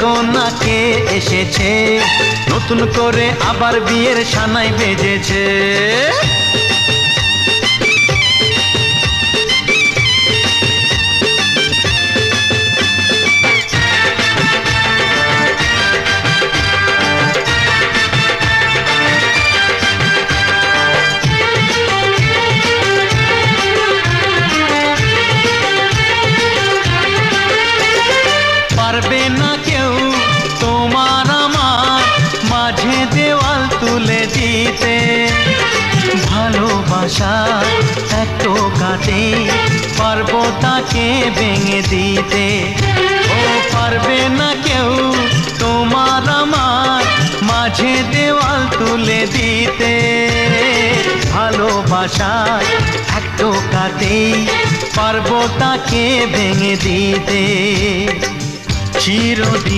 কোনাকে এসেছে নতুন করে আবার বিয়ের সানাই বেজেছে। পারবে না কেউ তোমার আমার মাঝে দেওয়াল তুলে দিতে, ভালোবাসা এক টোকাতে পারবো তাকে ভেঙে দিতে। ও পারবে না কেউ তোমার আমার মাঝে দেওয়াল তুলে দিতে, ভালোবাসা এক টোকাতেই পারবো তাকে ভেঙে দিতে। চিরদিন